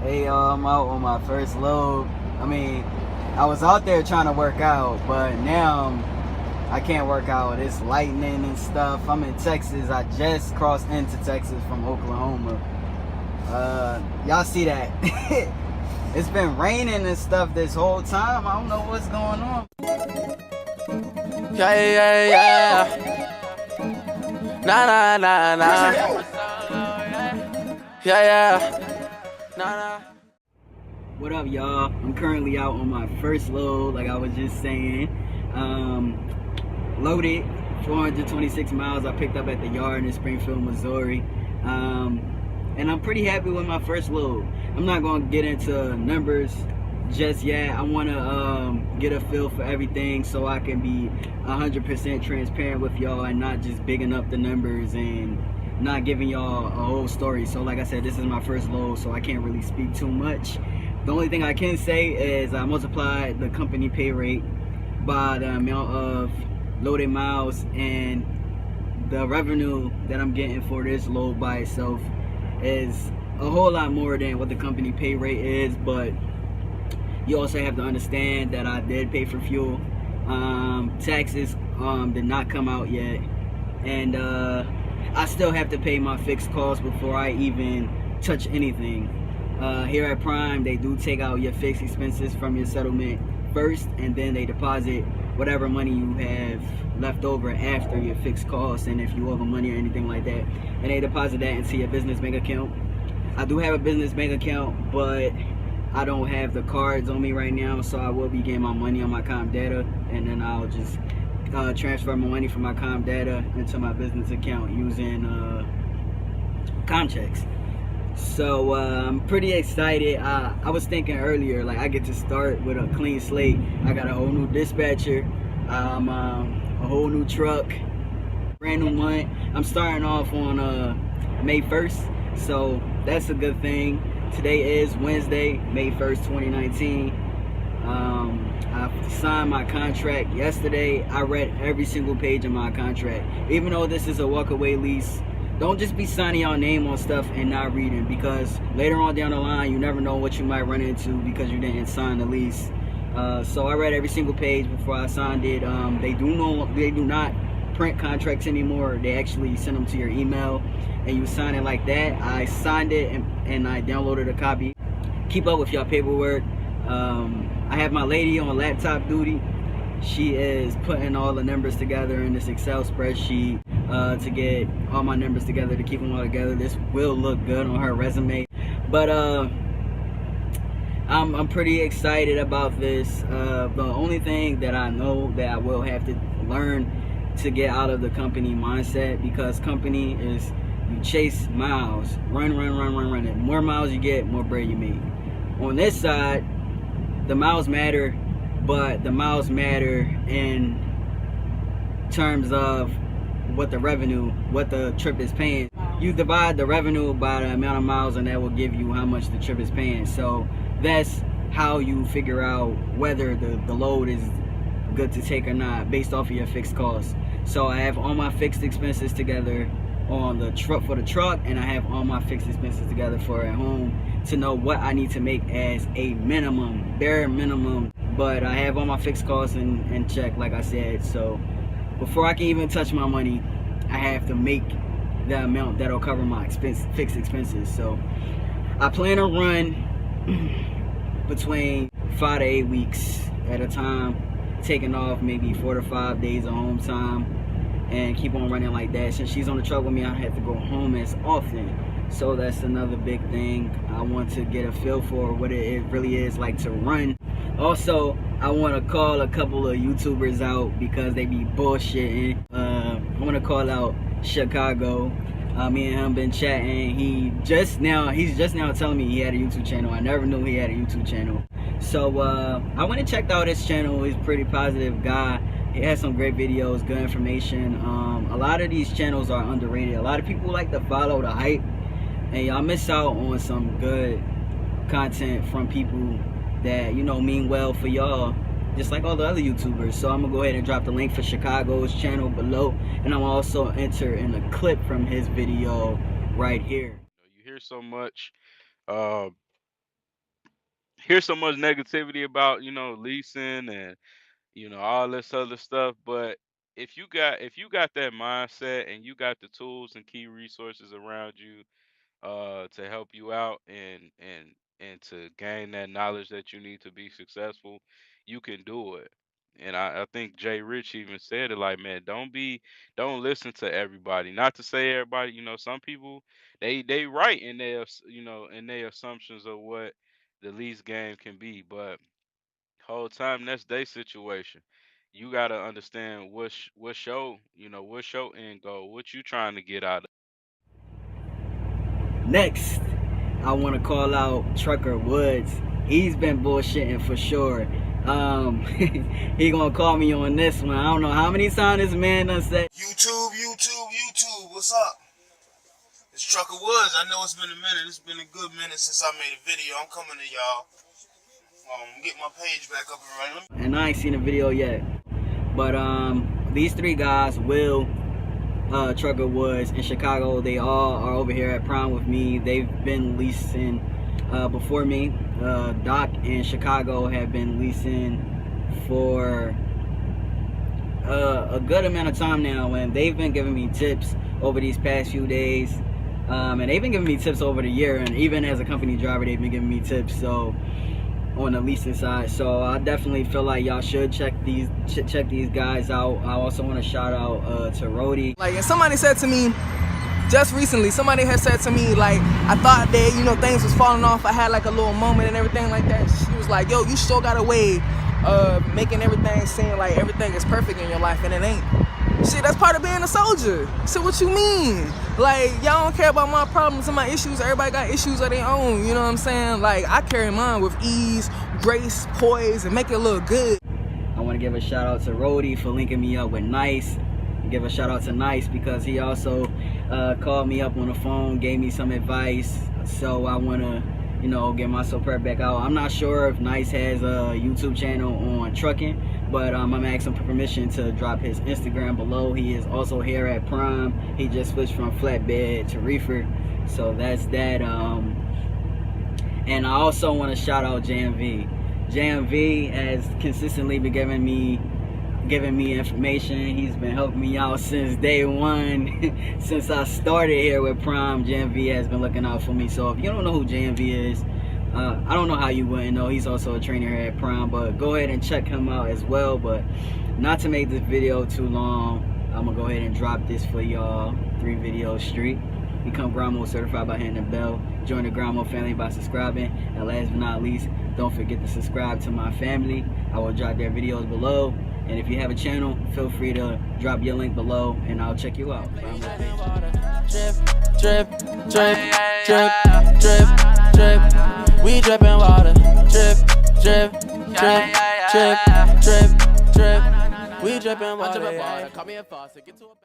Hey y'all, I'm out on my first load. I mean, I was out there trying to work out, but now I can't work out. It's lightning and stuff. I'm in Texas. I just crossed into Texas from Oklahoma. Y'all see that? It's been raining and stuff this whole time. I don't know what's going on. Yeah. Nah. Yeah. Nah. What up, y'all? I'm currently out on my first load, like I was just saying. Loaded 426 miles I picked up at the yard in Springfield, Missouri. And I'm pretty happy with my first load. I'm not going to get into numbers just yet. I want to get a feel for everything so I can be 100% transparent with y'all and not just bigging up the numbers and not giving y'all a whole story. So like I said, this is my first load, so I can't really speak too much. The only thing I can say is I multiplied the company pay rate by the amount of loaded miles, and the revenue that I'm getting for this load by itself is a whole lot more than what the company pay rate is. But you also have to understand that I did pay for fuel. Taxes did not come out yet, and I still have to pay my fixed costs before I even touch anything. Here at Prime, they do take out your fixed expenses from your settlement first, and then they deposit whatever money you have left over after your fixed costs, and if you owe them money or anything like that, and they deposit that into your business bank account. I do have a business bank account, but I don't have the cards on me right now, so I will be getting my money on my comp data, and then I'll just transfer my money from my comp data into my business account using comp checks. So I'm pretty excited. I was thinking earlier, like, I get to start with a clean slate. I got a whole new dispatcher, a whole new truck, brand new month. I'm starting off on May 1st, so that's a good thing. Today is Wednesday, May 1st, 2019. I signed my contract yesterday. I read every single page of my contract. Even though this is a walkaway lease, don't just be signing your name on stuff and not reading, because later on down the line, you never know what you might run into because you didn't sign the lease. So I read every single page before I signed it. They do not print contracts anymore. They actually send them to your email and you sign it like that. I signed it and I downloaded a copy. Keep up with your paperwork. I have my lady on laptop duty. She is putting all the numbers together in this Excel spreadsheet to get all my numbers together, to keep them all together. This will look good on her resume. But I'm pretty excited about this. The only thing that I know that I will have to learn to get out of the company mindset, because company is, you chase miles, run. The more miles you get, more bread you make. On this side, the miles matter, but the miles matter in terms of what the revenue, what the trip is paying. You divide the revenue by the amount of miles, and that will give you how much the trip is paying. So that's how you figure out whether the load is good to take or not, based off of your fixed costs. So I have all my fixed expenses together on the truck for the truck, and I have all my fixed expenses together for at home to know what I need to make as a minimum, bare minimum. But I have all my fixed costs in check, like I said. So before I can even touch my money, I have to make the amount that'll cover my fixed expenses. So I plan to run between 5 to 8 weeks at a time, taking off maybe 4 to 5 days of home time, and keep on running like that. Since she's on the truck with me, I have to go home as often. So that's another big thing. I want to get a feel for what it really is like to run. Also, I want to call a couple of YouTubers out because they be bullshitting. I want to call out Chicago. Me and him been chatting. He's just now telling me he had a YouTube channel. I never knew he had a YouTube channel. So I went and checked out his channel. He's a pretty positive guy. He has some great videos, good information. A lot of these channels are underrated. A lot of people like to follow the hype, and y'all miss out on some good content from people that, you know, mean well for y'all, just like all the other YouTubers. So I'm gonna go ahead and drop the link for Chicago's channel below, and I'm also enter in a clip from his video right here. You hear so much hear so much negativity about, leasing and, all this other stuff. But if you got that mindset and you got the tools and key resources around you to help you out and to gain that knowledge that you need to be successful, you can do it. And I think Jay Rich even said it like, man, don't listen to everybody. Not to say everybody, some people they right in their in their assumptions of what the lease game can be, but whole time that's their situation. You gotta understand what's your end goal, what you trying to get out of. Next, I want to call out Trucker Woods. He's been bullshitting for sure. He gonna call me on this one. I don't know how many times this man done said YouTube, what's up? It's Trucker Woods. I know it's been a minute. It's been a good minute since I made a video. I'm coming to y'all. Get my page back up and running. and I ain't seen a video yet. But these three guys, Will, Trucker Woods, in Chicago, they all are over here at Prime with me. They've been leasing before me. Doc in Chicago have been leasing for a good amount of time now, and they've been giving me tips over these past few days. And they've been giving me tips over the year, and even as a company driver, they've been giving me tips. So on the leasing side, so I definitely feel like y'all should check these guys out. I also want to shout out to Rodie. Like, and somebody said to me just recently, somebody had said to me, like, I thought that, things was falling off. I had like a little moment and everything like that. She was like, yo, you still got a way of making everything seem like everything is perfect in your life, and it ain't. Shit, that's part of being a soldier. So what you mean? Like, y'all don't care about my problems and my issues. Everybody got issues of their own, you know what I'm saying? Like, I carry mine with ease, grace, poise, and make it look good. I want to give a shout out to Rodie for linking me up with Nice. Give a shout out to Nice because he also called me up on the phone, gave me some advice. So I want to, get my support back out. I'm not sure if Nice has a YouTube channel on trucking, but I'm asking for permission to drop his Instagram below. He is also here at Prime. He just switched from flatbed to reefer, so that's that. And I also want to shout out JayMV. JayMV has consistently been giving me information. He's been helping me out since day one. Since I started here with Prime, JayMV has been looking out for me. So if you don't know who JayMV is, I don't know how you wouldn't know. He's also a trainer here at Prime, but go ahead and check him out as well. But not to make this video too long, I'm gonna go ahead and drop this for y'all. 3 videos straight. Become Grind Mode certified by hitting the bell. Join the Grind Mode family by subscribing. And last but not least, don't forget to subscribe to my family. I will drop their videos below. And if you have a channel, feel free to drop your link below and I'll check you out. Drip, drip, drip, drip, drip, drip. We dripping water. Drip, drip, drip, drip, drip, drip. We dripping water. Call me a faucet. Get to a